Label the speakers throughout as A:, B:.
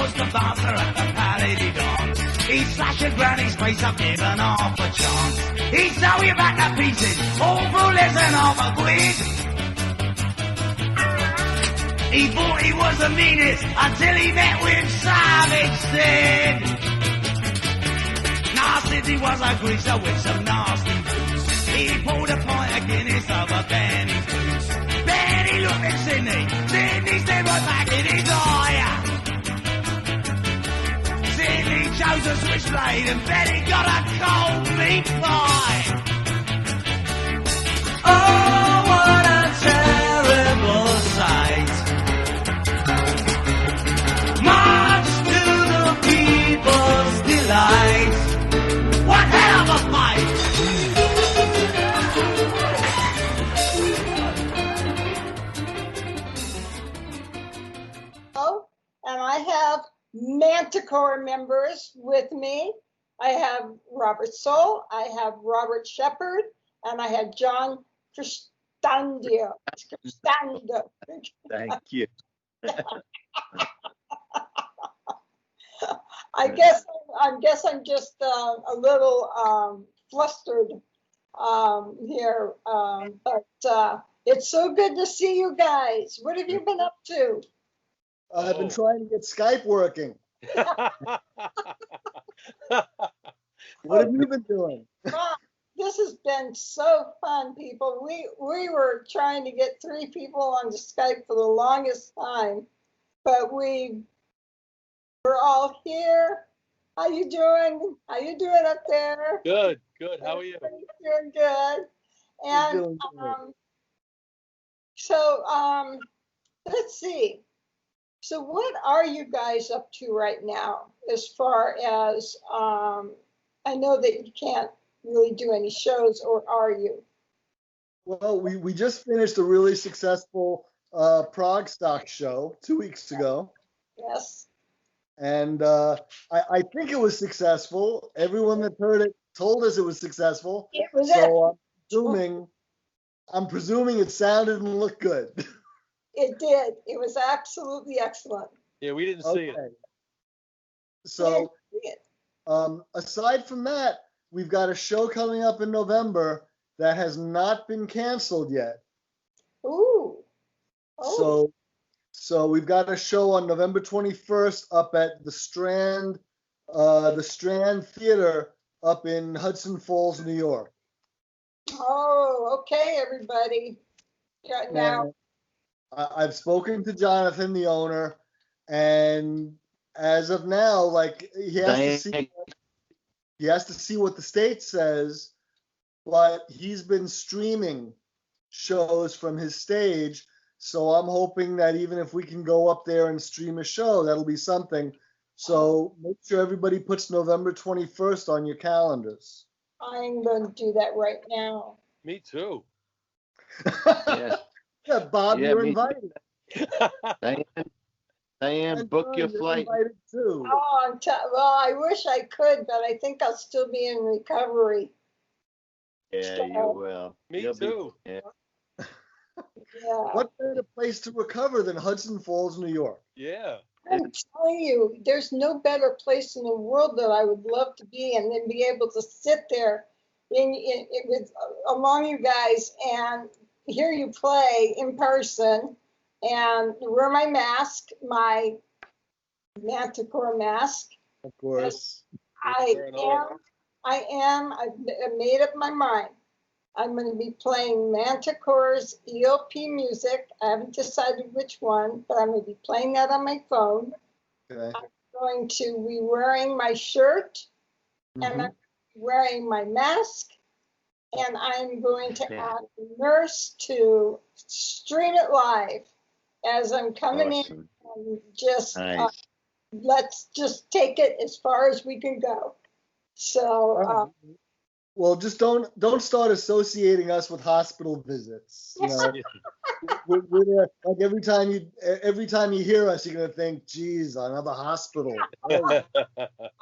A: was the bouncer at the Pallady dance. He's slashing Granny's face up, given half a chance. He'd sew you back to pieces, all for less than half a quid. He thought he was the meanest until he met with Savage Sid. Nasty he was a greaser with some nasty boots. He pulled a pint of Guinness over Benny's boots. Benny looked at Sydney. Sydney stared right back in his eye. Sydney chose a switchblade and Benny got a cold meat pie. Oh, what a terrible sight. Much to the people's delight. What hell of a fight!
B: Oh, and I have Manticore members with me. I have Robert Soul, I have Robert Shepard, and I have John Cristando.
C: Thank you.
B: I guess I'm just a little flustered here, but it's so good to see you guys. What have you been up to?
D: I've been trying to get Skype working. What have you been doing?
B: This has been so fun, people. We were trying to get 3 people on the Skype for the longest time, but we're all here. How you doing? How you doing up there?
E: Good. How are you?
B: Doing good. And so let's see. So what are you guys up to right now? As far as I know that you can't really do any shows, or are you?
D: Well, we just finished a really successful Prague stock show 2 weeks ago.
B: Yes.
D: And I think it was successful. Everyone that heard it told us it was successful.
B: It was
D: so I'm presuming it sounded and looked good.
B: It did. It was absolutely excellent.
E: Yeah, we didn't see it.
D: So, aside from that, we've got a show coming up in November that has not been canceled yet.
B: Ooh. Oh.
D: So we've got a show on November 21st up at the Strand Theater up in Hudson Falls, New York.
B: Oh, okay, everybody. Yeah, now.
D: I've spoken to Jonathan, the owner, and as of now, like he has to see what the state says, but he's been streaming shows from his stage. So I'm hoping that even if we can go up there and stream a show, that'll be something. So make sure everybody puts November 21st on your calendars.
B: I'm going to do that right now.
E: Me too.
C: Yes.
D: Yeah, Bob, you're invited.
C: Diane, book your flight.
D: Too.
B: Oh, well, I wish I could, but I think I'll still be in recovery.
C: Yeah,
B: So,
C: you will.
E: Me too.
B: Yeah.
D: What better place to recover than Hudson Falls, New York?
E: Yeah.
B: I'm telling you, there's no better place in the world that I would love to be in than be able to sit there among you guys and hear you play in person and wear my mask, my Manticore mask.
D: Of course.
B: I've made up my mind. I'm going to be playing Manticore's ELP music. I haven't decided which one, but I'm going to be playing that on my phone.
D: Okay.
B: I'm going to be wearing my shirt and I'm wearing my mask. And I'm going to ask the nurse to stream it live as I'm coming in. And just let's just take it as far as we can go. So.
D: Well, just don't start associating us with hospital visits. You know, we're there, like every time you hear us, you're gonna think, "Geez, another hospital."
B: I don't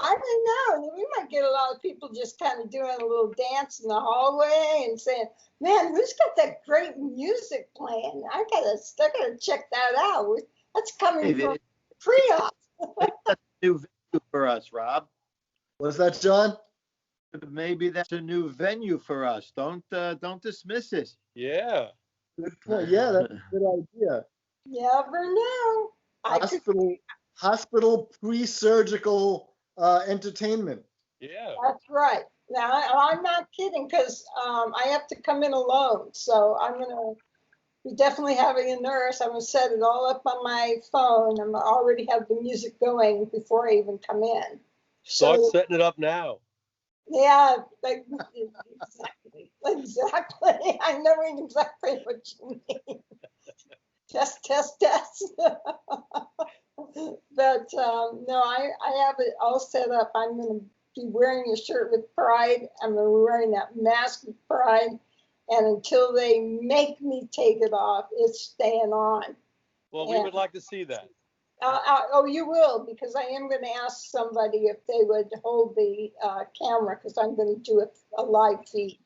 B: know. We might get a lot of people just kind of doing a little dance in the hallway and saying, "Man, who's got that great music playing? I gotta check that out." That's coming from pre-op.
F: That's a new venue for us, Rob.
D: What's that, John?
F: Maybe that's a new venue for us. Don't dismiss it.
E: Yeah.
D: Good point. Yeah, that's a good idea.
B: You never know.
D: Hospital pre-surgical entertainment.
E: Yeah.
B: That's right. Now, I'm not kidding because I have to come in alone. So I'm going to be definitely having a nurse. I'm going to set it all up on my phone. I already have the music going before I even come in.
E: Start
B: So,
E: setting it up now.
B: yeah, exactly. I know exactly what you mean. Test. But no, I have it all set up. I'm going to be wearing a shirt with pride. I'm going to be wearing that mask with pride. And until they make me take it off, it's staying on.
E: Well, we would like to see that.
B: Oh, you will, because I am going to ask somebody if they would hold the camera, because I'm going to do a live feed.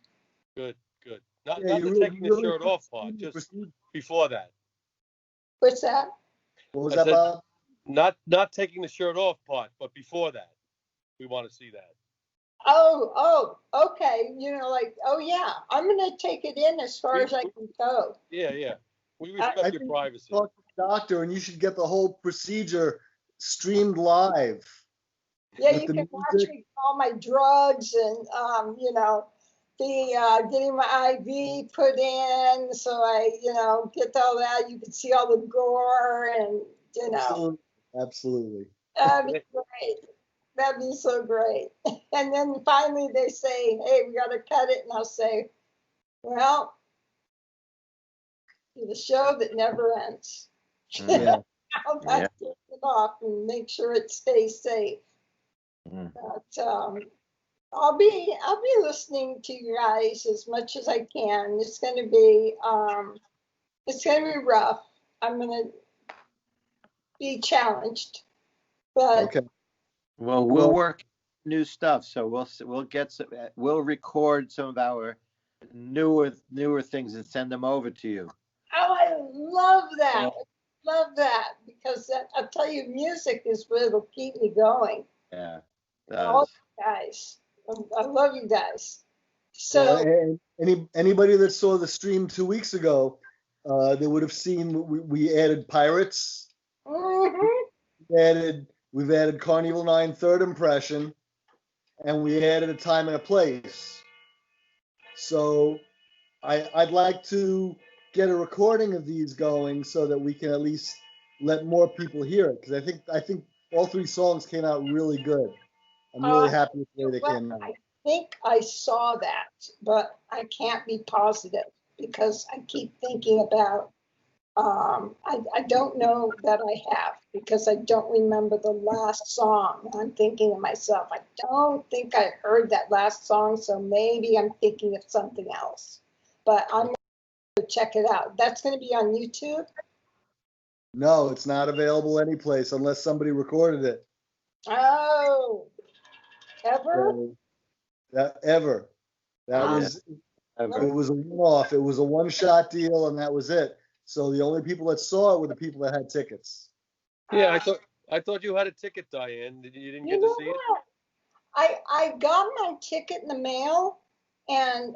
E: Good. Not
D: Yeah,
E: the taking the shirt off part, just before that.
B: What's that?
D: What was
E: I
D: that,
E: said-
D: Bob?
E: Not taking the shirt off part, but before that, we want to see that.
B: Oh, okay. Oh yeah, I'm going to take it in as far as I can go.
E: Yeah. We respect your privacy.
D: Talk to the doctor, and you should get the whole procedure streamed live.
B: Yeah,
D: with
B: you
D: the
B: can watch
D: music.
B: me get all my drugs and, getting my IV put in. So I, get all that. You can see all the gore and,
D: Absolutely.
B: that'd be great. That'd be so great. And then finally they say, hey, we got to cut it. And I'll say, well, the show that never ends.
D: Yeah.
B: I'll have to take it off and make sure it stays safe. But I'll be listening to you guys as much as I can. It's going to be rough. I'm going to be challenged, but
D: Okay.
F: Well, we'll work new stuff. So we'll record some of our newer things and send them over to you.
B: oh, I love that. Love that, because I'll tell you, music is what'll keep me going.
F: Yeah.
B: All you guys, I love you guys. So
D: and anybody that saw the stream 2 weeks ago, they would have seen we added pirates.
B: mhm.
D: We've added Carnival 9 third impression, and we added a time and a place. So I'd like to get a recording of these going so that we can at least let more people hear it, because I think all 3 songs came out really good. I'm really happy with the way they came out.
B: I think I saw that, but I can't be positive because I keep thinking about. I don't know that I have, because I don't remember the last song. I'm thinking to myself, I don't think I heard that last song, so maybe I'm thinking of something else. But I'm going to check it out. That's going to be on YouTube?
D: No, it's not available anyplace unless somebody recorded it.
B: Oh, ever?
D: Ever. That was, it was a one-off. It was a one-shot deal, and that was it. So the only people that saw it were the people that had tickets.
E: Yeah, I thought you had a ticket, Dyanne. You didn't get to see it?
B: I got my ticket in the mail, and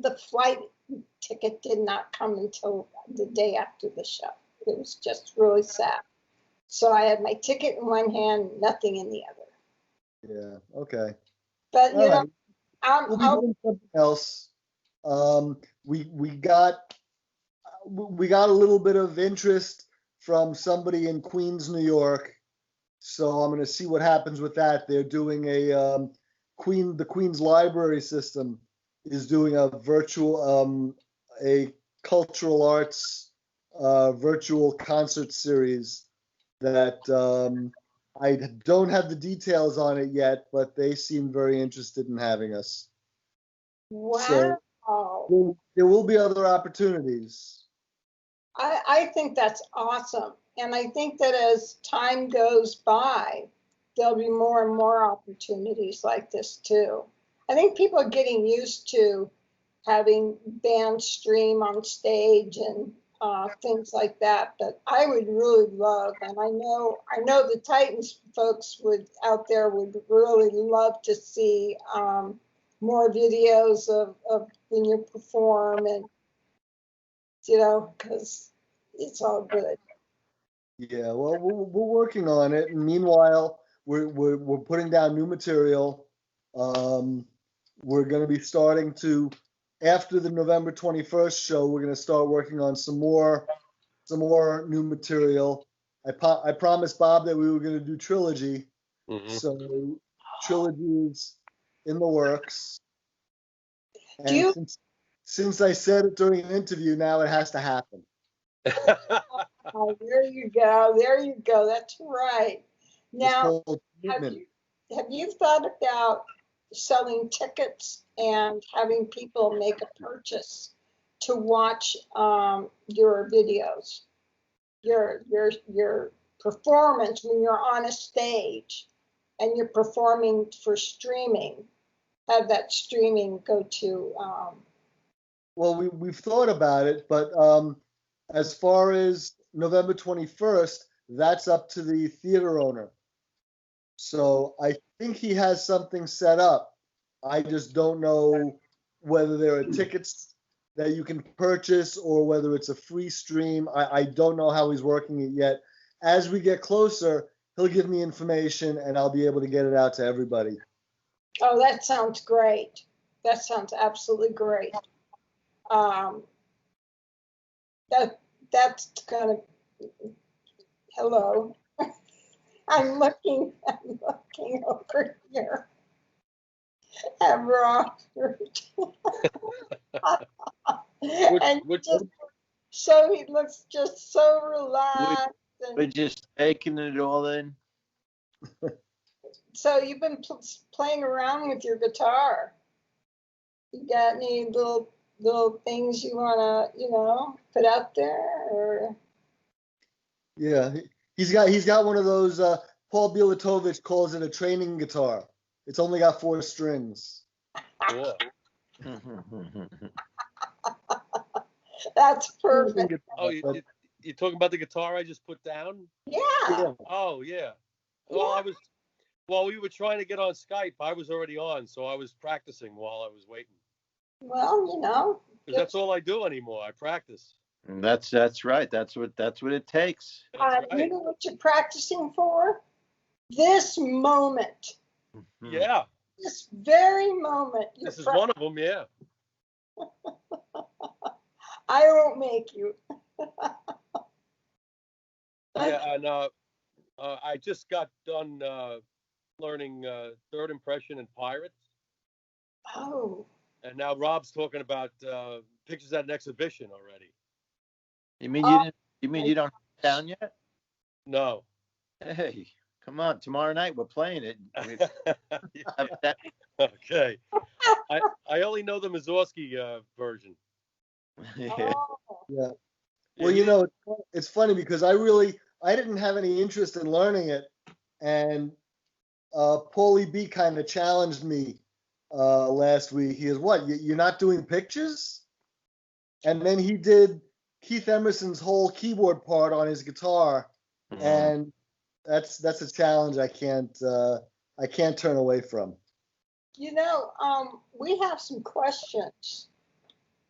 B: the flight ticket did not come until the day after the show. It was just really sad. So I had my ticket in one hand, nothing in the other.
D: Yeah. Okay.
B: But
D: All right. We'll be
B: I'll
D: doing something else. We got a little bit of interest from somebody in Queens, New York. So I'm going to see what happens with that. They're doing the Queens Library System is doing a virtual, a cultural arts virtual concert series that I don't have the details on it yet, but they seem very interested in having us.
B: wow.
D: So there will be other opportunities.
B: I think that's awesome. And I think that as time goes by, there'll be more and more opportunities like this too. I think people are getting used to having bands stream on stage and things like that I would really love, and I know the Titans folks out there would really love to see more videos of when you perform, and because it's all good.
D: Yeah, well, we're working on it, and meanwhile, we're putting down new material. We're going to be starting to, after the November 21st show, we're going to start working on some more new material. I promised Bob that we were going to do trilogy, so trilogy is in the works. And since I said it during an interview, now it has to happen.
B: Oh, there you go. That's right. Now, have you thought about selling tickets and having people make a purchase to watch your videos, your performance when you're on a stage and you're performing for streaming? Have that streaming go to.
D: Well, we've thought about it, but as far as November 21st, that's up to the theater owner. So I think he has something set up. I just don't know whether there are tickets that you can purchase or whether it's a free stream. I don't know how he's working it yet. As we get closer, he'll give me information and I'll be able to get it out to everybody.
B: Oh, that sounds great. That sounds absolutely great. That's gonna. Hello. I'm looking over here at Robert. So he looks just so relaxed.
F: We're just taking it all in.
B: So you've been playing around with your guitar. You got any little things you want to, put out there? Or?
D: Yeah, he's got one of those, Paul Bielatovich calls it a training guitar. It's only got 4 strings.
E: Cool.
B: That's perfect.
E: Oh, you talking about the guitar I just put down?
B: Yeah.
E: Oh, yeah. Well, while we were trying to get on Skype, I was already on, so I was practicing while I was waiting.
B: Well,
E: Because that's all I do anymore. I practice.
F: That's right. That's what it takes.
E: Right.
B: You know what you're practicing for? This moment.
E: Yeah.
B: This very moment.
E: This is one of them, yeah.
B: I won't make you.
E: Yeah, and I just got done learning third impression and Pirates.
B: Oh.
E: And now Rob's talking about pictures at an exhibition already.
F: You mean you didn't? You mean you don't have it down yet?
E: No.
F: Hey, come on! Tomorrow night we're playing it.
E: Okay. I only know the Mussorgsky version.
F: Yeah.
D: Yeah. Well, it's funny because I didn't have any interest in learning it, and Paulie B kind of challenged me last week. He goes, "What? You're not doing pictures?" And then he did Keith Emerson's whole keyboard part on his guitar, and that's a challenge I can't turn away from.
B: We have some questions.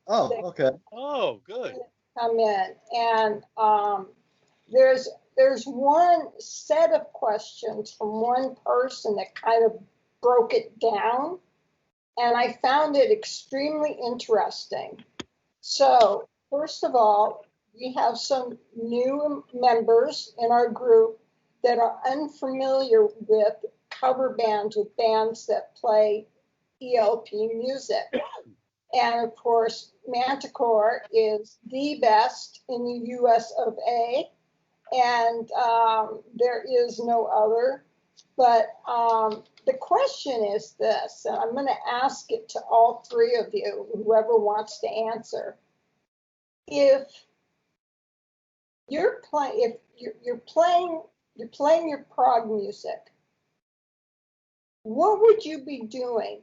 D: Oh, okay.
E: Oh, good.
B: Come in, and there's one set of questions from one person that kind of broke it down, and I found it extremely interesting. So, first of all, we have some new members in our group that are unfamiliar with cover bands, with bands that play ELP music. And of course, Manticore is the best in the US of A, and there is no other. But the question is this, and I'm going to ask it to all 3 of you, whoever wants to answer. If you're playing your prog music, what would you be doing,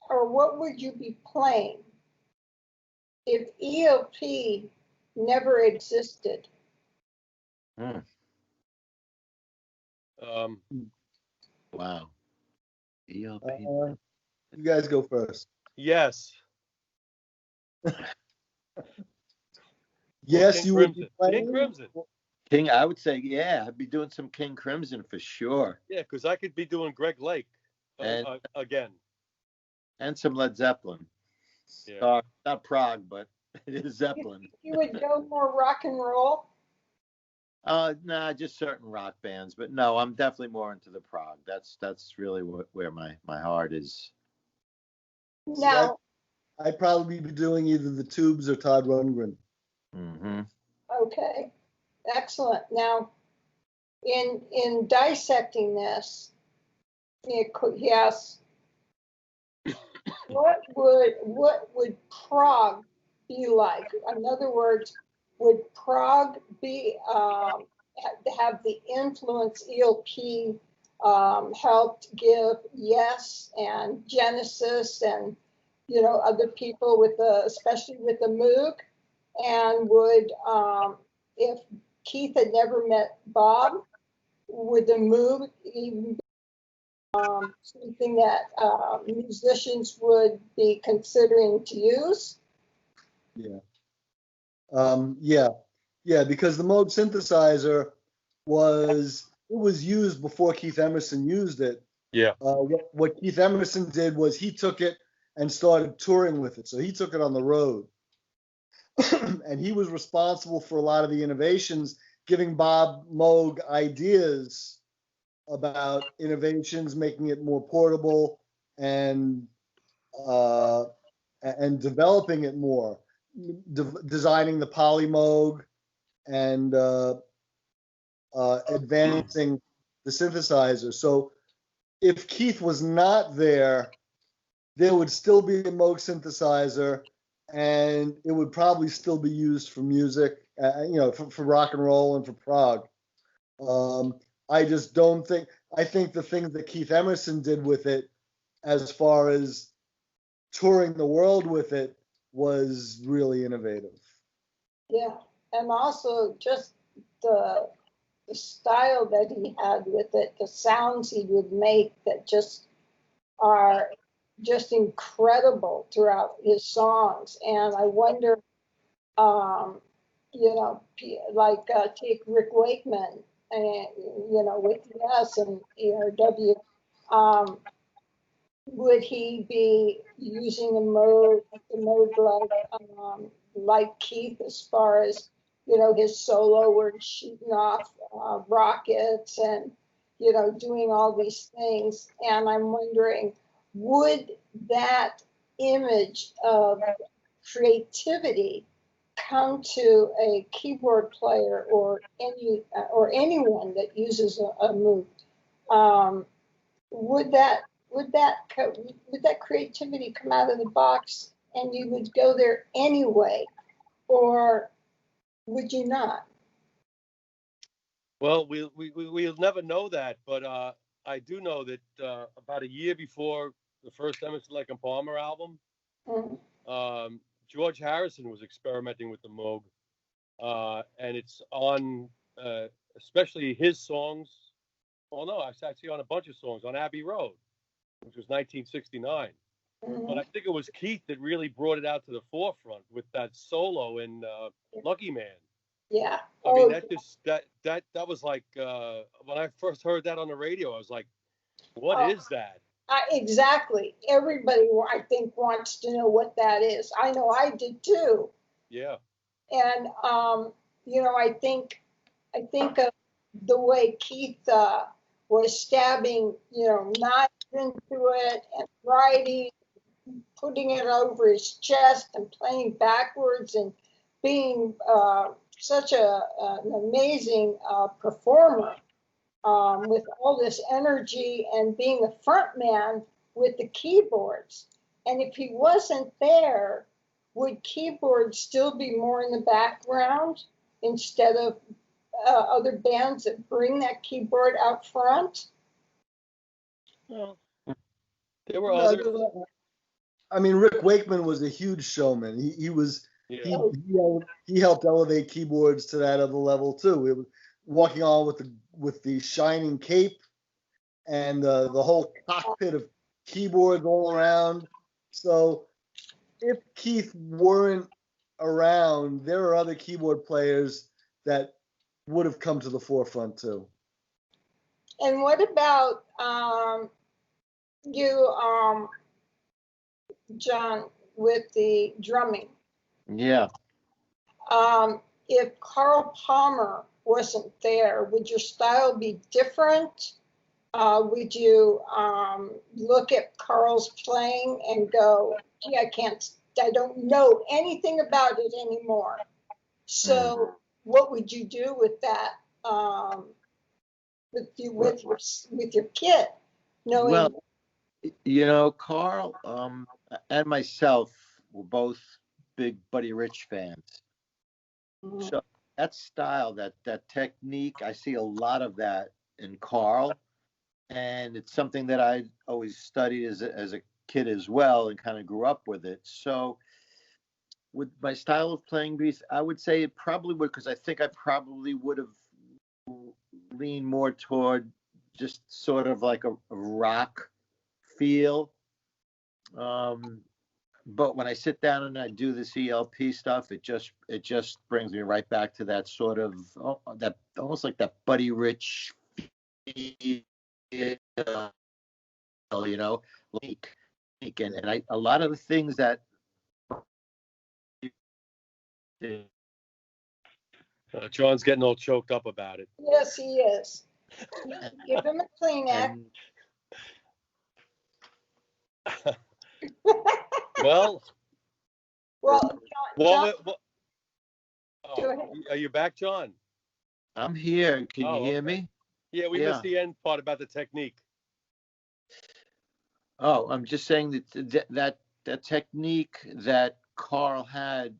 B: or what would you be playing if ELP never existed?
F: Wow. ELP.
D: You guys go first.
E: Yes.
D: Yes,
E: King
D: you would be
E: Crimson.
D: playing.
E: King Crimson.
F: King, I would say, yeah, I'd be doing some King Crimson for sure.
E: Yeah, because I could be doing Greg Lake again.
F: And some Led Zeppelin.
E: Yeah.
F: Not Prague, but it is Zeppelin.
B: You would go more rock and roll?
F: Nah, just certain rock bands. But no, I'm definitely more into the prog. That's really where my heart is.
B: Now,
D: I'd probably be doing either the Tubes or Todd Rundgren.
F: Mm-hmm.
B: okay, excellent. Now, in dissecting this, he asks, what would prog be like? In other words, would prog be have the influence ELP helped give Yes and Genesis and other people with especially with the Moog, and would if Keith had never met Bob, would the Moog even something that musicians would be considering to use?
D: Yeah. Because the Moog synthesizer was used before Keith Emerson used it.
E: Yeah.
D: What Keith Emerson did was he took it and started touring with it. So he took it on the road. And he was responsible for a lot of the innovations, giving Bob Moog ideas about innovations, making it more portable and developing it more, designing the Poly Moog and advancing the synthesizer. So if Keith was not there, there would still be a Moog synthesizer, and it would probably still be used for music, for rock and roll and for prog. I just don't think. I think the things that Keith Emerson did with it, as far as touring the world with it, was really innovative.
B: Yeah, and also just the style that he had with it, the sounds he would make that just are just incredible throughout his songs. And I wonder, take Rick Wakeman, and with Yes and ERW, would he be using the mode like Keith, as far as his solo where he's shooting off rockets and doing all these things? And I'm wondering, would that image of creativity come to a keyboard player or anyone that uses a Moog? Would that creativity come out of the box and you would go there anyway, or would you not?
E: Well, we'll never know that, but I do know that about a year before the first Emerson, Lake and Palmer album, George Harrison was experimenting with the Moog, and it's on especially his songs. Well, no, it's actually on a bunch of songs on Abbey Road, which was 1969. But I think it was Keith that really brought it out to the forefront with that solo in Lucky Man.
B: Yeah.
E: I mean, that was like when I first heard that on the radio, I was like, "What is that?"
B: Exactly. Everybody, I think, wants to know what that is. I know I did too.
E: Yeah.
B: And I think of the way Keith was stabbing, knives into it and writing, putting it over his chest and playing backwards and being such an amazing performer with all this energy and being a front man with the keyboards. And if he wasn't there, would keyboards still be more in the background instead of other bands that bring that keyboard out front?
E: Well, there were others.
D: I mean, Rick Wakeman was a huge showman. He was
E: Yeah.
D: he helped elevate keyboards to that other level too. It was walking on with the shining cape and the whole cockpit of keyboards all around. So if Keith weren't around, there are other keyboard players that would have come to the forefront too.
B: And what about you, John, with the drumming?
F: Yeah.
B: If Carl Palmer wasn't there, would your style be different? Would you look at Carl's playing and go, gee, I don't know anything about it anymore. So what would you do with that, with your kit? Knowing
F: Well, you know, Carl and myself were both big Buddy Rich fans. So that style, that technique, I see a lot of that in Carl, and it's something that I always studied as a kid as well, and kind of grew up with it. So with my style of playing bass, I would say it probably would, because I think I probably would have leaned more toward just sort of like a rock feel. But when I sit down and I do this ELP stuff, it just brings me right back to that sort of that almost like that Buddy Rich feel, you know, like, and a lot of the things that
E: John's getting all choked up about it.
B: yes, he is. Give him a Kleenex.
E: Well,
B: John,
E: oh,
B: go ahead.
E: are you back, John?
F: I'm here. Can you hear
E: Okay.
F: me?
E: Yeah, we missed the end part about the technique.
F: Oh, I'm just saying that technique that Carl had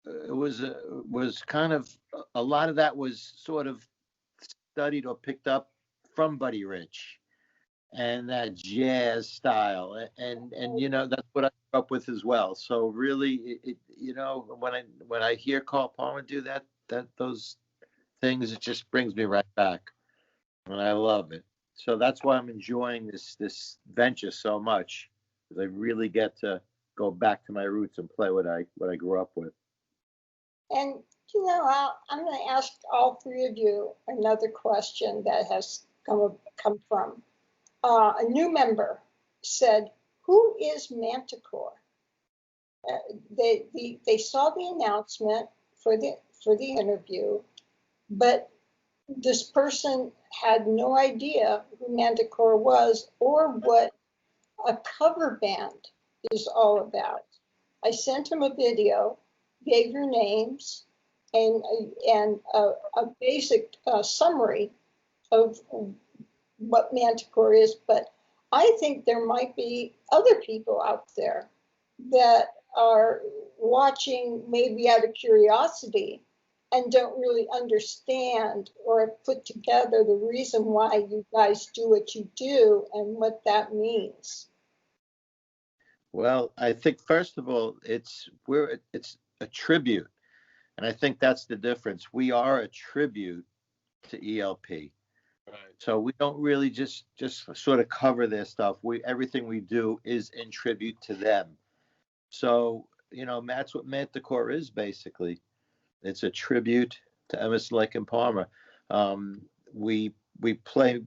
F: was kind of a lot of that was sort of studied or picked up from Buddy Rich and that jazz style, and you know, that's what I grew up with as well. So really, you know, when I hear Carl Palmer do those things, it just brings me right back, and I love it. So that's why I'm enjoying this venture so much, because I really get to go back to my roots and play what I grew up with.
B: And you know, I'm going to ask all three of you another question that has come from a new member. Said, "Who is Manticore?" They saw the announcement for the interview, but this person had no idea who Manticore was or what a cover band is all about. I sent him a video, gave your names, and a basic summary of what Manticore is, but I think there might be other people out there that are watching maybe out of curiosity and don't really understand or have put together the reason why you guys do what you do and what that means.
F: Well, I think first of all, it's a tribute, and I think that's the difference. We are a tribute to ELP. Right. So we don't really just sort of cover their stuff. Everything we do is in tribute to them. So, you know, that's what Manticore is basically. It's a tribute to Emerson, Lake and Palmer. We play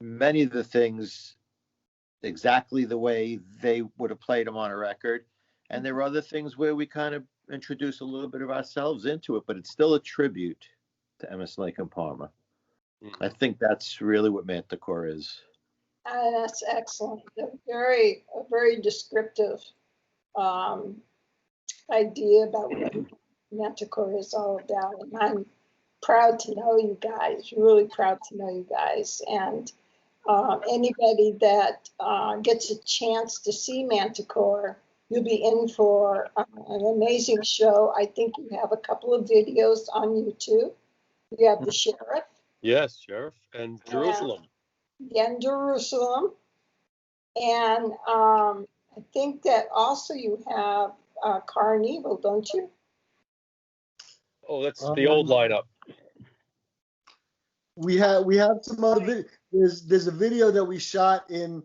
F: many of the things exactly the way they would have played them on a record, and there are other things where we kind of introduce a little bit of ourselves into it, but it's still a tribute to Emerson, Lake and Palmer. I think that's really what Manticore is.
B: That's excellent. A very descriptive idea about what Manticore is all about. And I'm proud to know you guys, really proud to know you guys. And anybody that gets a chance to see Manticore, you'll be in for an amazing show. I think you have a couple of videos on YouTube. You have the Sheriff.
E: Yes, Sheriff, and Jerusalem.
B: And Jerusalem. And I think that also you have Carnival, don't you?
E: Oh, that's the old lineup.
D: We have some other video. There's a video that we shot in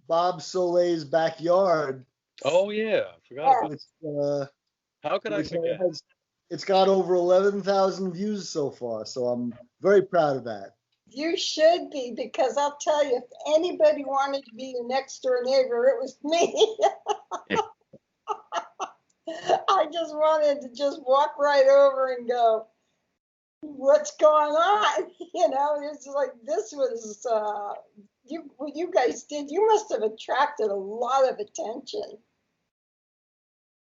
D: Bob Soleil's backyard.
E: Oh yeah, I forgot about
D: It's,
E: How could I forget?
D: It's got over 11,000 views so far, so I'm very proud of that.
B: You should be, because I'll tell you, if anybody wanted to be your next door neighbor, it was me. I just wanted to just walk right over and go, what's going on? You know, it's like, this was, what you guys did, you must have attracted a lot of attention.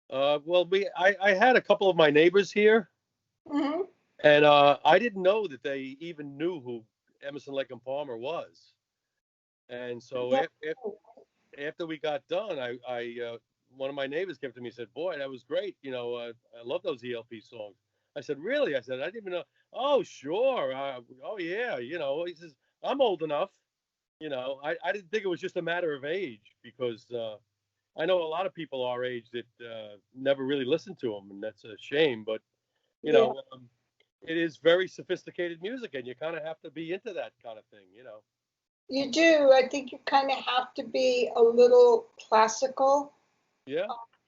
E: Well, I had a couple of my neighbors here,
B: Mm-hmm.
E: and I didn't know that they even knew who Emerson, Lake and Palmer was. And so after we got done, I one of my neighbors came to me and said, "Boy, that was great. You know, I love those ELP songs." I said, "Really?" I said, "I didn't even know." "Oh, sure. Oh, yeah. You know," he says, "I'm old enough." You know, I didn't think it was just a matter of age, because I know a lot of people our age that never really listened to them, and that's a shame. But, you know, it is very sophisticated music, and you kind of have to be into that kind of thing, you know.
B: You do. I think you kind of have to be a little classical.
E: Yeah.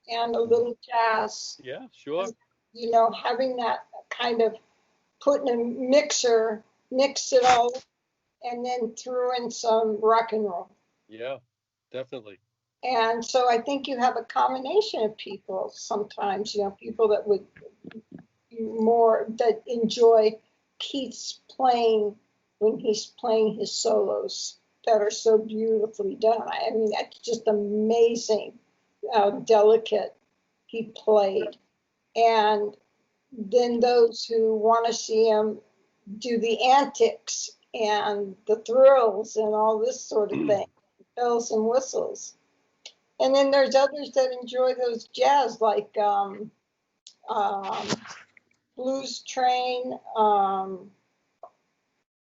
B: And a little jazz.
E: Yeah, sure.
B: You know, having that kind of put in a mixer, mix it all, and then threw in some rock and roll.
E: Yeah, definitely.
B: And so I think you have a combination of people sometimes, you know, people that would that enjoy Keith's playing when he's playing his solos that are so beautifully done. I mean, that's just amazing how delicate he played. And then those who want to see him do the antics and the thrills and all this sort of thing, bells and whistles. And then there's others that enjoy those jazz, like Blues Train.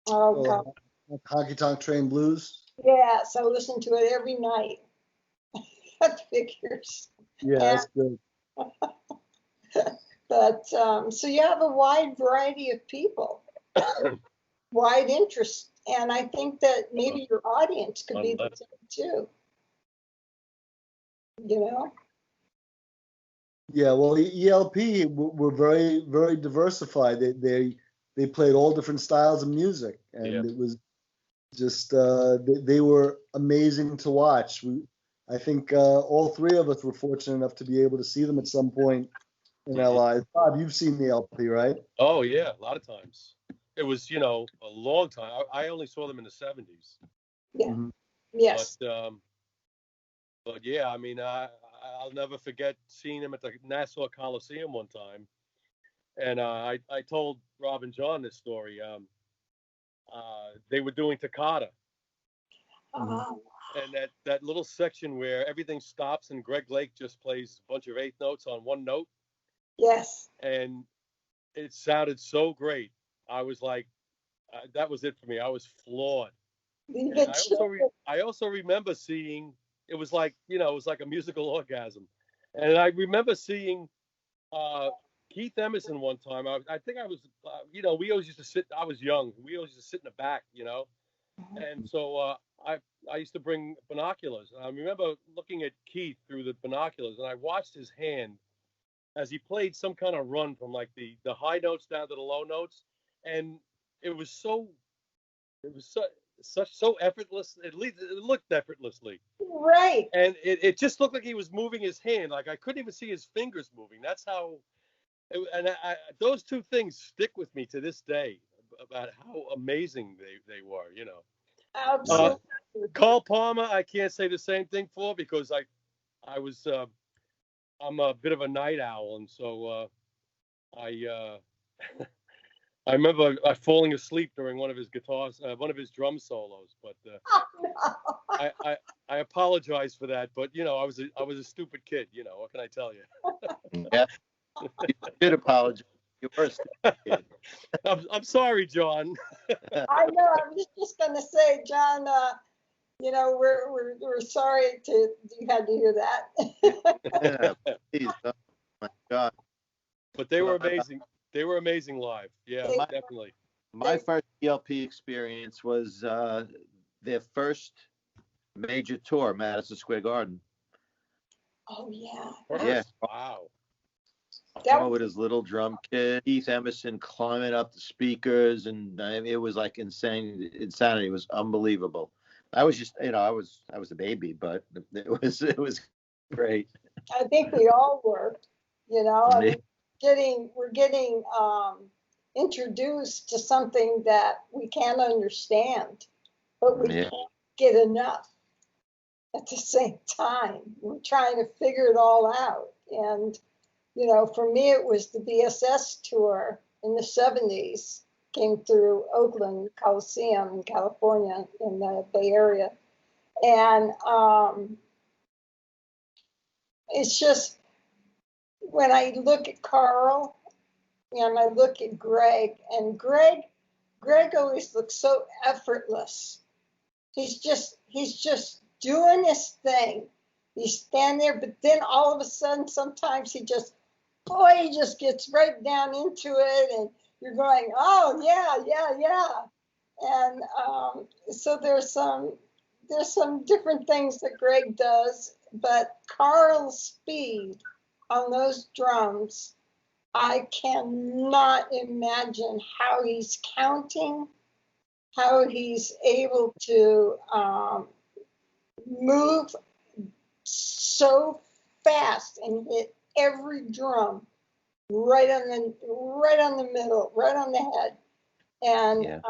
D: Honky Tonk Train Blues.
B: Yes, I listen to it every night. That figures.
D: Yeah, that's good.
B: But so you have a wide variety of people, wide interest, and I think that maybe your audience could be the same too. You know?
D: Yeah, well, ELP were very, very diversified. They played all different styles of music, and it was just they were amazing to watch. I think all three of us were fortunate enough to be able to see them at some point in our lives. Bob, you've seen the LP, right?
E: Oh yeah, a lot of times. It was, you know, a long time. I only saw them in the 70s.
B: Yeah. Mm-hmm. Yes.
E: But yeah, I mean, I'll never forget seeing them at the Nassau Coliseum one time, and I told Rob and John this story. They were doing Toccata, and that little section where everything stops and Greg Lake just plays a bunch of eighth notes on one note.
B: Yes.
E: And it sounded so great. I was like, that was it for me. I was floored. I also remember seeing, it was like, you know, it was like a musical orgasm. And I remember seeing Keith Emerson one time. I think I was, you know, we always used to sit, I was young. We always used to sit in the back, you know. And so I used to bring binoculars. I remember looking at Keith through the binoculars, and I watched his hand as he played some kind of run from like the high notes down to the low notes, and it was so effortless. It looked effortlessly,
B: right?
E: And it just looked like he was moving his hand. Like I couldn't even see his fingers moving. That's how. Those two things stick with me to this day about how amazing they were. You know.
B: Absolutely.
E: Carl Palmer, I can't say the same thing for, because I was. I'm a bit of a night owl, and so I remember falling asleep during one of his drum solos. But I apologize for that. But you know, I was a stupid kid. You know, what can I tell you?
F: Yeah, you did apologize. You were a stupid kid.
E: I'm sorry, John.
B: I know. I was just gonna say, John. You know, we're sorry you had to hear that.
F: Yeah, please. Oh my God.
E: But they were amazing. They were amazing live. Yeah,
B: They-
E: definitely.
F: My first ELP experience was their first major tour, Madison Square Garden.
B: Oh yeah.
F: Yeah.
E: Wow.
B: That
F: With his little drum kit, Keith Emerson climbing up the speakers, and I mean, it was like insanity. It was unbelievable. I was just, I was a baby, but it was great.
B: I think we all were, I mean, we're getting introduced to something that we can't understand, but we
F: Yeah.
B: can't get enough at the same time. We're trying to figure it all out. And, for me, it was the BSS tour in the 70s, came through Oakland Coliseum in California in the Bay Area. And it's just, when I look at Carl and I look at Greg, and Greg always looks so effortless. He's just doing his thing. He's standing there, but then all of a sudden, sometimes he just gets right down into it, and you're going, oh yeah. And so there's some different things that Greg does, but Carl's speed on those drums, I cannot imagine how he's counting, how he's able to move so fast and hit every drum right on the middle, right on the head. And
F: Yeah.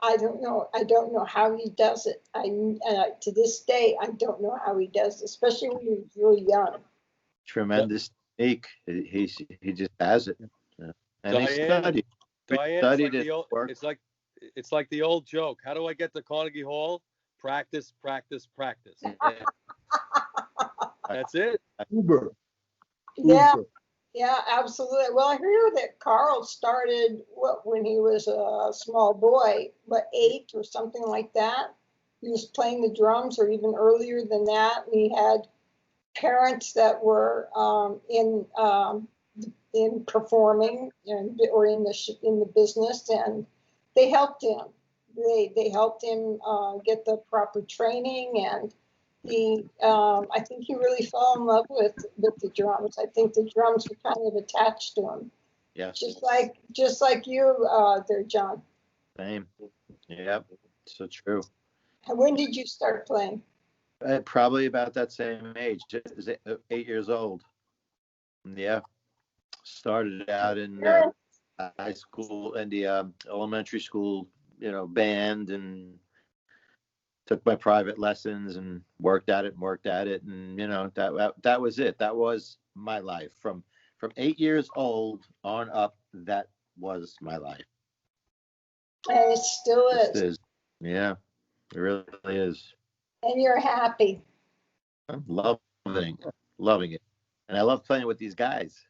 B: I don't know how he does it. To this day, I don't know how he does it, especially when he was really young.
F: Tremendous technique. He just has it. Yeah. And he studied.
E: Dyanne, it's like the old joke. How do I get to Carnegie Hall? Practice, practice, practice. That's it.
D: Uber.
B: Yeah. Yeah, absolutely. Well, I hear that Carl started when he was a small boy, 8 or something like that. He was playing the drums, or even earlier than that. And he had parents that were in performing or in the business, and they helped him. They helped him get the proper training, and he I think he really fell in love with the drums. I think the drums were kind of attached to him.
F: Yes.
B: Just like you there, John.
F: Same. Yep. So true.
B: When did you start playing?
F: Probably about that same age, 8 years old. Yeah. Started out in high school and the elementary school, band, and took my private lessons and worked at it. And, that was it. That was my life. From 8 years old on up, that was my life.
B: And it still is.
F: It is. Yeah, it really is.
B: And you're happy.
F: I'm loving it. And I love playing with these guys.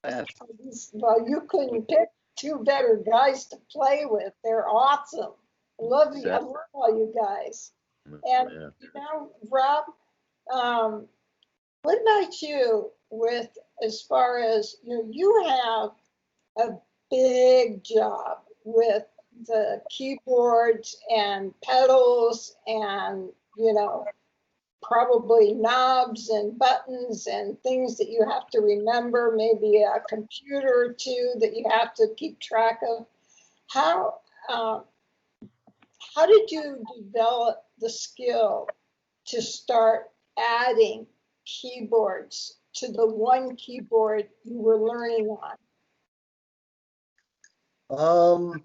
B: Well, you couldn't pick 2 better guys to play with. They're awesome. I love all you guys. And Rob, what about you as far as, you have a big job with the keyboards and pedals and, probably knobs and buttons and things that you have to remember, maybe a computer or 2 that you have to keep track of. How did you develop the skill to start adding keyboards to the one keyboard you were learning on?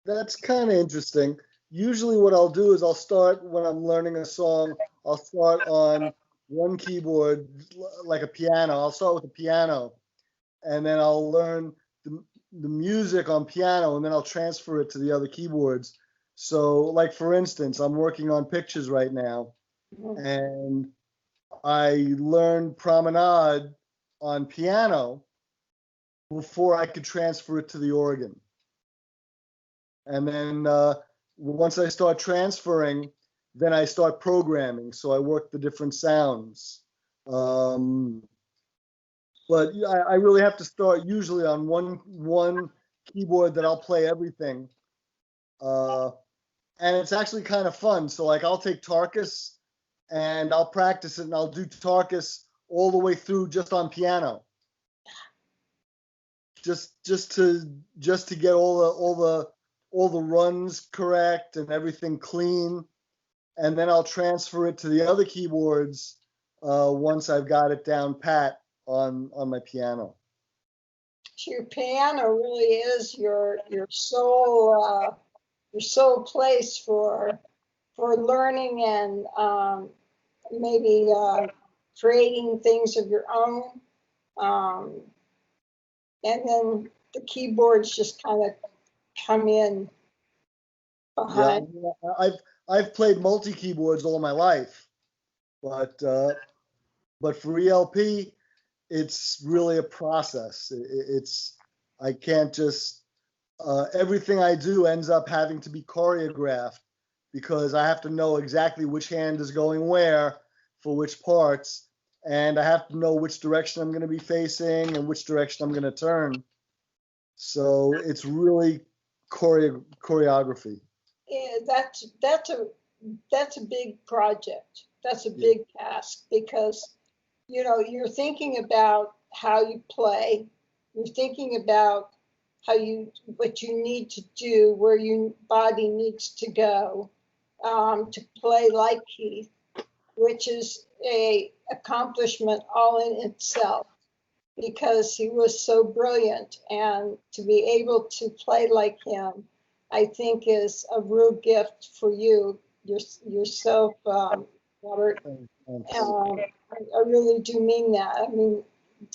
D: That's kind of interesting. Usually what I'll do is I'll start, when I'm learning a song, I'll start on one keyboard, like a piano. I'll start with the piano, and then I'll learn the music on piano, and then I'll transfer it to the other keyboards. So, like, for instance, I'm working on Pictures right now, and I learned Promenade on piano before I could transfer it to the organ. And then once I start transferring, then I start programming. So I work the different sounds. But I really have to start usually on one keyboard that I'll play everything. And it's actually kind of fun. So like I'll take Tarkus and I'll practice it and I'll do Tarkus all the way through just on piano. Just to get all the runs correct and everything clean. And then I'll transfer it to the other keyboards once I've got it down pat on my piano.
B: So your piano really is your sole place for learning and maybe creating things of your own. And then the keyboards just kind of come in behind.
D: Yeah, I've played multi keyboards all my life, but for ELP, it's really a process. I can't just everything I do ends up having to be choreographed because I have to know exactly which hand is going where for which parts, and I have to know which direction I'm going to be facing and which direction I'm going to turn. So it's really choreography.
B: Yeah, that's a big project. That's a big task because you're thinking about how you play. You're thinking about what you need to do, where your body needs to go to play like Keith, which is a accomplishment all in itself because he was so brilliant, and to be able to play like him, I think is a real gift for yourself, Robert. I really do mean that. I mean,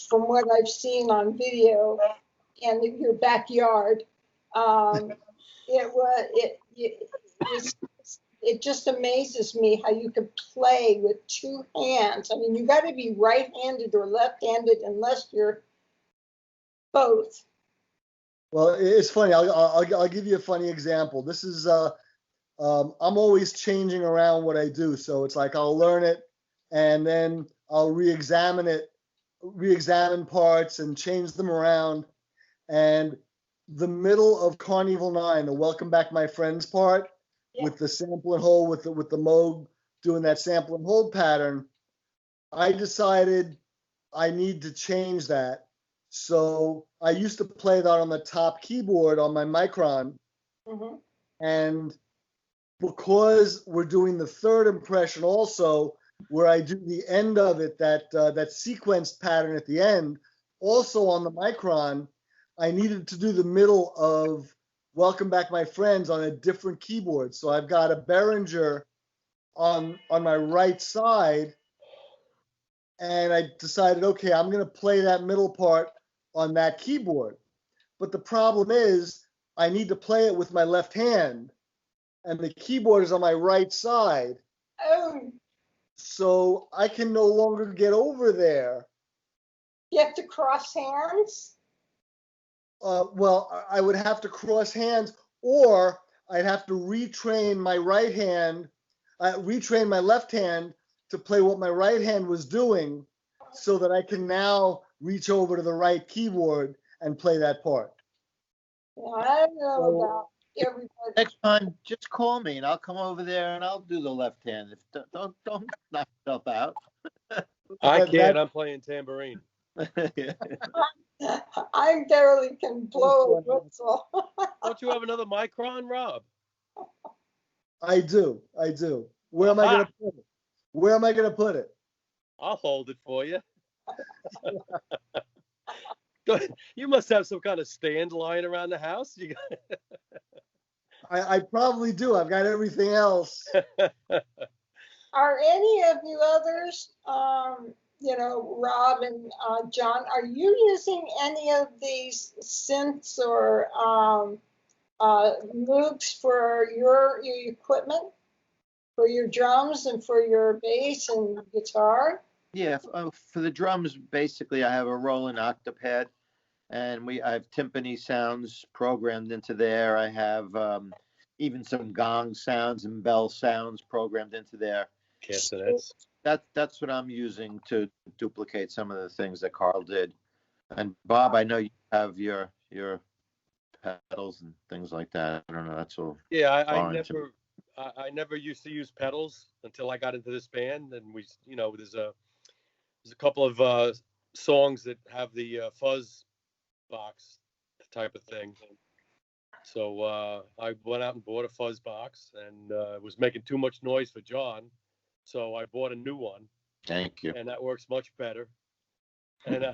B: from what I've seen on video and in your backyard, it just amazes me how you can play with two hands. I mean, you got to be right-handed or left-handed unless you're both.
D: Well, it's funny. I'll give you a funny example. This is I'm always changing around what I do, so it's like I'll learn it and then I'll re-examine parts and change them around. And the middle of Carnival 9, the Welcome Back My Friends part, with the sample and hold, with the Moog doing that sample and hold pattern, I decided I need to change that. So I used to play that on the top keyboard on my Micron.
B: Mm-hmm.
D: And because we're doing the third impression also, where I do the end of it, that sequenced pattern at the end, also on the Micron, I needed to do the middle of Welcome Back My Friends on a different keyboard. So I've got a Behringer on my right side, and I decided, okay, I'm going to play that middle part on that keyboard. But the problem is I need to play it with my left hand, and the keyboard is on my right side.
B: Oh.
D: So I can no longer get over there.
B: You have to cross hands?
D: Well, I would have to cross hands, or I'd have to retrain my right hand, retrain my left hand to play what my right hand was doing, so that I can now reach over to the right keyboard and play that part.
B: Yeah, I don't know about everybody.
F: Next time, just call me and I'll come over there and I'll do the left hand. Don't knock yourself out.
E: I can't. I'm playing tambourine.
B: I barely can blow a whistle.
E: Don't you have another Micron, Rob?
D: I do. Where am I going to put it? Where am I going to put it?
E: I'll hold it for you. You must have some kind of stand lying around the house.
D: I probably do. I've got everything else.
B: Are any of you others, Rob and John, are you using any of these synths or Moogs for your equipment, for your drums and for your bass and guitar?
F: Yeah, for the drums, basically, I have a Roland Octopad, and I have timpani sounds programmed into there. I have even some gong sounds and bell sounds programmed into there.
E: castanets.
F: That's what I'm using to duplicate some of the things that Carl did. And Bob, I know you have your pedals and things like that. I don't know. That's all.
E: Yeah, I
F: foreign to me.
E: never used to use pedals until I got into this band, and there's a couple of songs that have the fuzz box type of thing. So I went out and bought a fuzz box, and it was making too much noise for John, so I bought a new one.
F: Thank you.
E: And that works much better. And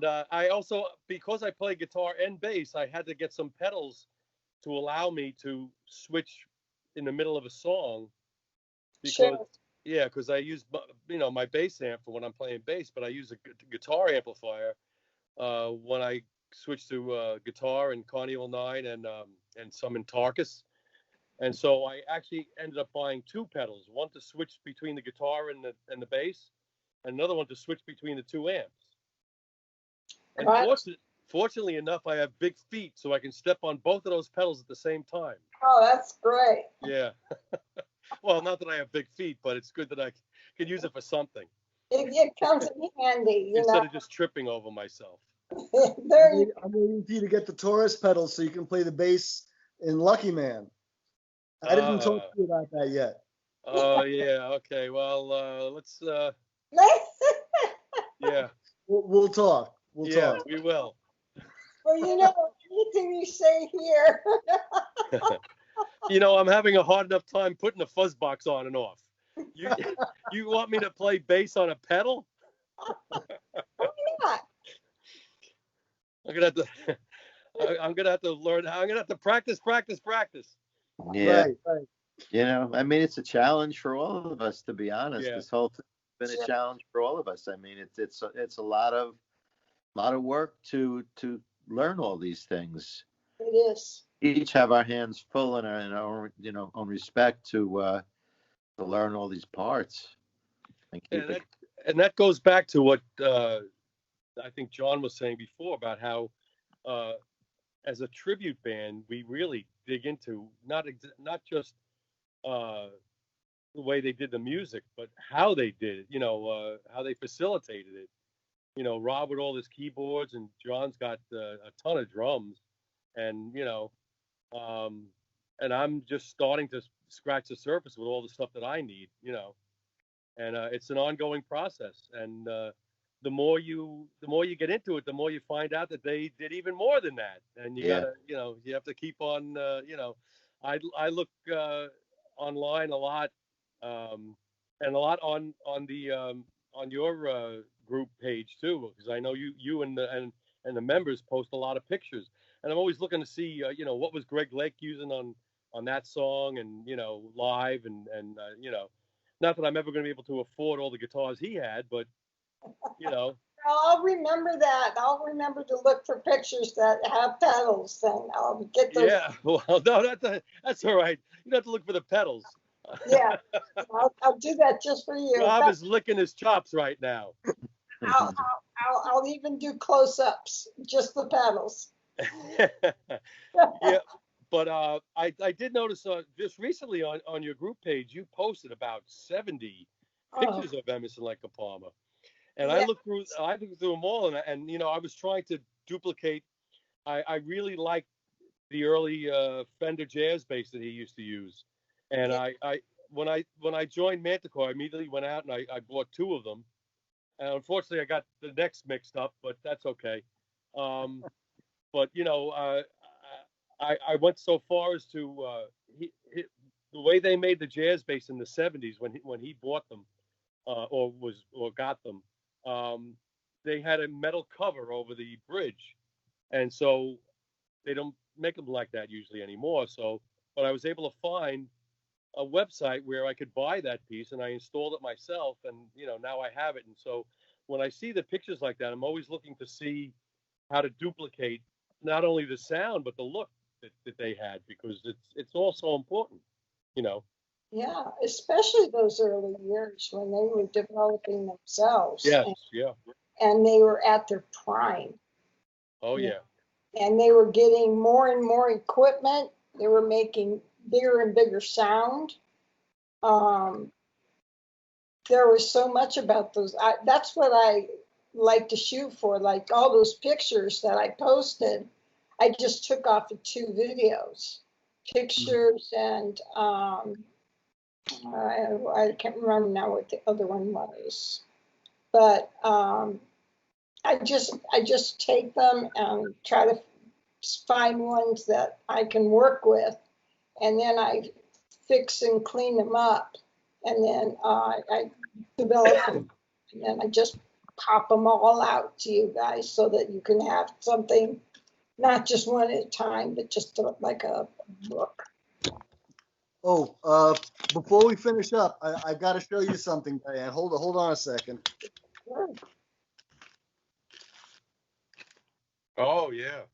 E: I also, because I play guitar and bass, I had to get some pedals to allow me to switch in the middle of a song. Because I use my bass amp for when I'm playing bass, but I use a guitar amplifier when I switch to guitar in Carnival 9 and some in Tarkus. And so I actually ended up buying two pedals, one to switch between the guitar and the bass, and another one to switch between the two amps. And fortunately enough, I have big feet, so I can step on both of those pedals at the same time.
B: Oh, that's great.
E: Yeah. Well, not that I have big feet, but it's good that I can use it for something.
B: It comes in handy,
E: Instead of just tripping over myself.
D: I'm waiting for you to get the Taurus pedals so you can play the bass in Lucky Man. I didn't talk to you about that yet.
E: Oh, yeah. Okay. Well, let's. Yeah.
D: We'll talk. We'll talk.
E: We will.
B: Well, anything you say here.
E: I'm having a hard enough time putting the fuzz box on and off. You want me to play bass on a pedal?
B: Why not?
E: I'm gonna have to learn. I'm gonna have to practice.
F: Yeah.
D: Right.
F: I mean, it's a challenge for all of us, to be honest.
E: Yeah.
F: This whole thing's been a challenge for all of us. I mean, it's a lot of work to learn all these things.
B: It is.
F: Each have our hands full in our own respect to learn all these parts.
E: And that goes back to what I think John was saying before about how, as a tribute band, we really dig into not just the way they did the music, but how they did it. How they facilitated it. Rob with all his keyboards, and John's got a ton of drums, and and I'm just starting to scratch the surface with all the stuff that I need, and it's an ongoing process. And the more you get into it, the more you find out that they did even more than that. And you gotta, you have to keep on, I look online a lot, and a lot on your group page too, because I know you and the members post a lot of pictures, and I'm always looking to see, what was Greg Lake using on that song, and live, and not that I'm ever going to be able to afford all the guitars he had, but
B: I'll remember that. I'll remember to look for pictures that have pedals. Then I'll get those.
E: Yeah, well, no, that's all right. You don't have to look for the pedals.
B: Yeah, I'll do that just for you.
E: Rob is licking his chops right now.
B: I'll even do close-ups, just the pedals.
E: Yeah, but I did notice just recently on your group page, you posted about 70 pictures of Emerson Lake and Palmer, and I looked through them all, and I was trying to duplicate. I really liked the early Fender jazz bass that he used to use, and when I joined Manticore, I immediately went out and I bought two of them. And unfortunately, I got the necks mixed up, but that's okay. But I went so far as to the way they made the jazz bass in the 70s when he bought them or got them. They had a metal cover over the bridge, and so they don't make them like that usually anymore. So, but I was able to find a website where I could buy that piece, and I installed it myself, and now I have it. And so when I see the pictures like that, I'm always looking to see how to duplicate not only the sound but the look that they had, because it's all so important,
B: Yeah, especially those early years when they were developing themselves.
E: Yes,
B: and they were at their prime.
E: Oh yeah.
B: And they were getting more and more equipment. They were making bigger and bigger sound. there was so much about those. That's what I like to shoot for, like all those pictures that I posted. I just took off of 2 videos, pictures, and I can't remember now what the other one was, but I just take them and try to find ones that I can work with, and then I fix and clean them up, and then I develop them, and then I just pop them all out to you guys so that you can have something, not just one at a time, but just like a book.
D: Oh, before we finish up, I got to show you something, Dyanne. Hold on a second.
B: Sure.
E: Oh, yeah.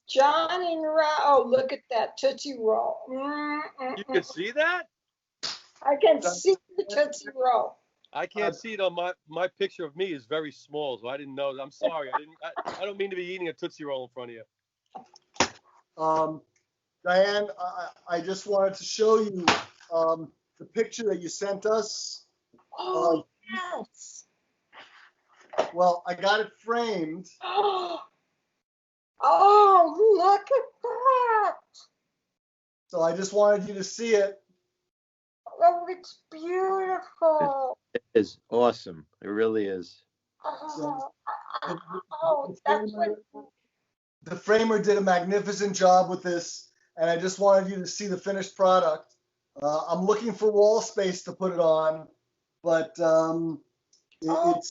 B: John and oh, look at that Tootsie Roll.
E: You can see that?
B: I can see the Tootsie Roll.
E: I can't see it on my picture of me is very small, so I didn't know. I'm sorry. I don't mean to be eating a Tootsie Roll in front of you.
D: Dyanne, I just wanted to show you the picture that you sent us.
B: Oh, yes.
D: Well, I got it framed.
B: Oh, look at that.
D: So I just wanted you to see it.
B: Oh, it's beautiful.
F: It is awesome. It really is.
B: That's what.
D: The framer did a magnificent job with this, and I just wanted you to see the finished product. I'm looking for wall space to put it on, but it's.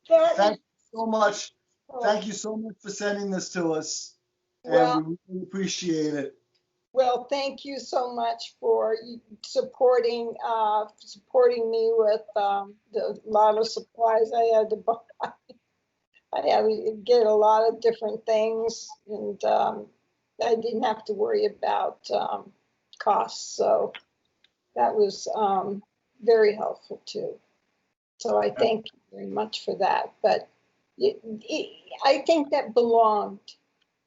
D: Thank you so much. Thank you so much for sending this to us, and we really appreciate it.
B: Well, thank you so much for supporting me with the lot of supplies I had to buy. I had to get a lot of different things, and I didn't have to worry about costs. So that was very helpful too. So I thank you very much for that. But I think that belonged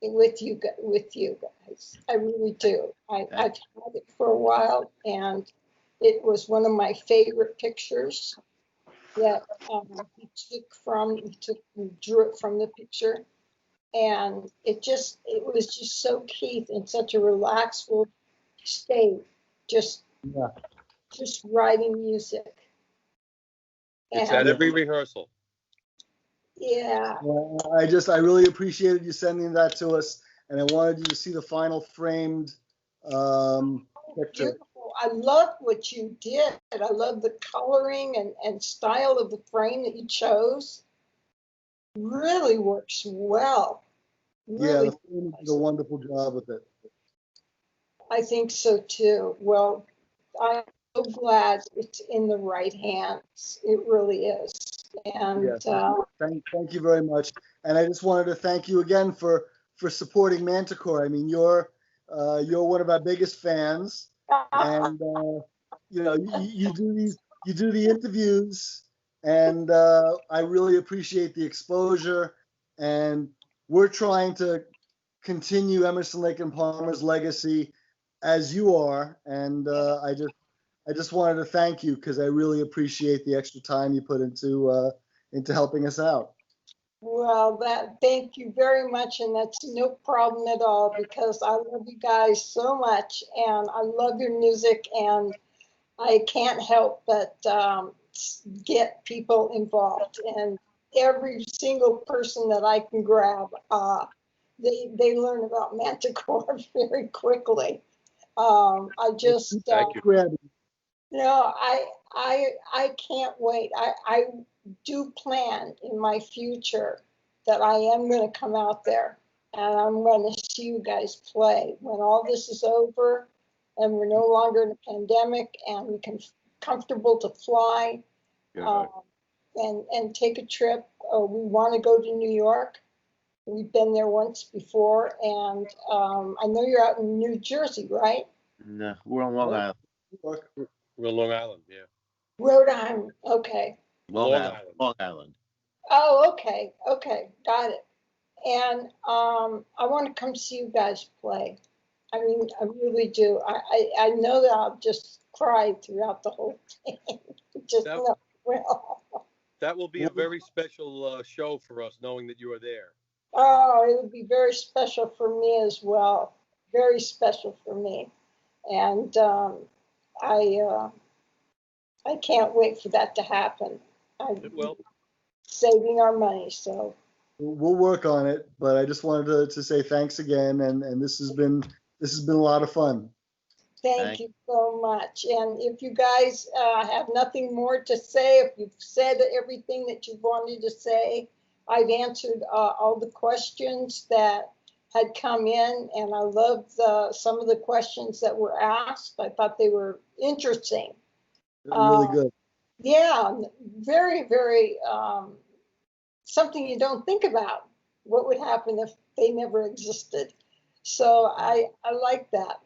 B: with you guys. I really do. I've had it for a while, and it was one of my favorite pictures that he drew it from the picture, and it was just so Keith in such a relaxful state, just writing music.
E: It's at every rehearsal.
B: Yeah.
D: I really appreciated you sending that to us, and I wanted you to see the final framed picture.
B: Beautiful. I love what you did. I love the coloring and style of the frame that you chose. Really works well. Really,
D: yeah, the frame did a wonderful job with it.
B: I think so too. Well, I'm so glad it's in the right hands. It really is. And
D: thank you very much. And I just wanted to thank you again for supporting Manticore. I mean, you're one of our biggest fans, and you do the interviews, and I really appreciate the exposure. And we're trying to continue Emerson, Lake and Palmer's legacy as you are, and I just wanted to thank you because I really appreciate the extra time you put into helping us out.
B: Well, thank you very much, and that's no problem at all because I love you guys so much, and I love your music, and I can't help but get people involved, and every single person that I can grab, they learn about Manticore very quickly. I just
E: thank you.
B: No, I can't wait. I do plan in my future that I am going to come out there and I'm going to see you guys play when all this is over and we're no longer in a pandemic and we can comfortable to fly and take a trip. We want to go to New York. We've been there once before, and I know you're out in New Jersey, right?
F: No, we're on Long Island.
E: We're Long Island, yeah.
B: Rhode Island, okay.
F: Long Island.
B: Oh, okay, got it. And I want to come see you guys play. I mean, I really do. I know that I'll just cry throughout the whole thing. Just no, well.
E: That will be a very special show for us, knowing that you are there.
B: Oh, it would be very special for me as well. Very special for me, and I can't wait for that to happen.
E: It will.
B: Saving our money, so.
D: We'll work on it, but I just wanted to say thanks again, and this has been a lot of fun.
B: Thank you so much. And if you guys have nothing more to say, if you've said everything that you wanted to say, I've answered all the questions that had come in, and I loved some of the questions that were asked. I thought they were interesting.
D: Really good.
B: Yeah, very, very something you don't think about. What would happen if they never existed? So I like that.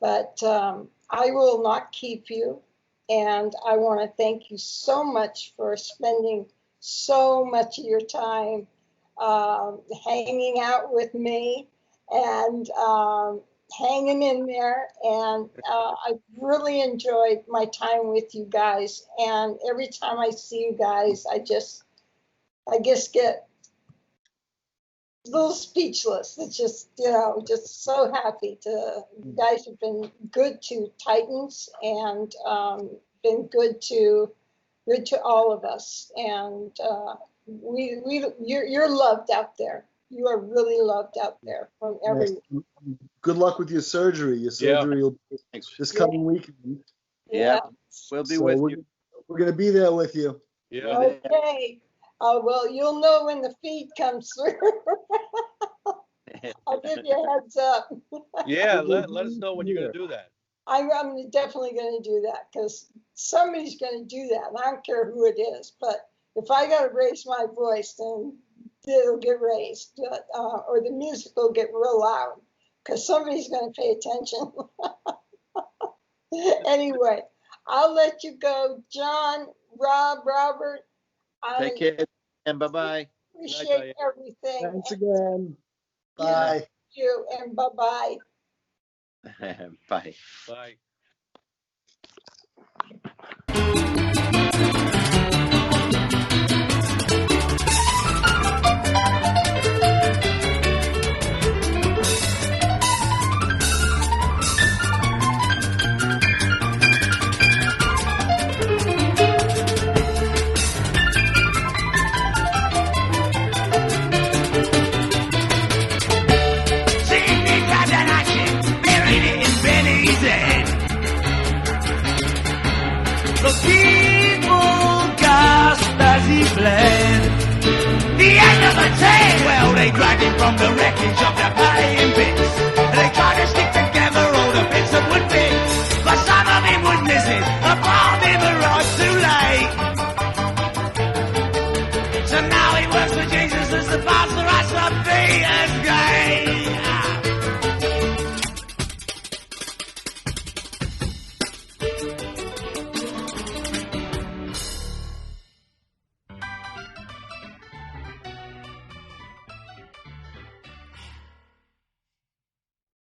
B: But I will not keep you. And I want to thank you so much for spending so much of your time hanging out with me and hanging in there. And I really enjoyed my time with you guys. And every time I see you guys, I just get a little speechless. It's just, just so happy to, you guys have been good to Titans and been good to all of us. And you're loved out there. You are really loved out there from everyone.
D: Good luck with your surgery. Your surgery will be this coming weekend.
F: Yeah, we'll be with you.
D: We're going to be there with you.
E: Yeah.
B: Okay. Well, you'll know when the feed comes through. I'll give you a heads up.
E: Yeah, let us know when you're going to do that.
B: I'm definitely going to do that because somebody's going to do that. And I don't care who it is. But if I got to raise my voice, then it'll get raised. Or the music will get real loud because somebody's going to pay attention. Anyway, I'll let you go. John, Rob, Robert.
F: Take care and bye-bye.
B: Appreciate everything.
D: Thanks again. Bye.
B: Thank you and bye-bye.
F: Bye.
E: Bye.
A: The end of the tale. Well, they dragged him from the wreckage of the playing bits. They tried to stick together all the bits that would fit, but some of him was missing. A part of him arrived too late. So now he works for Jesus as the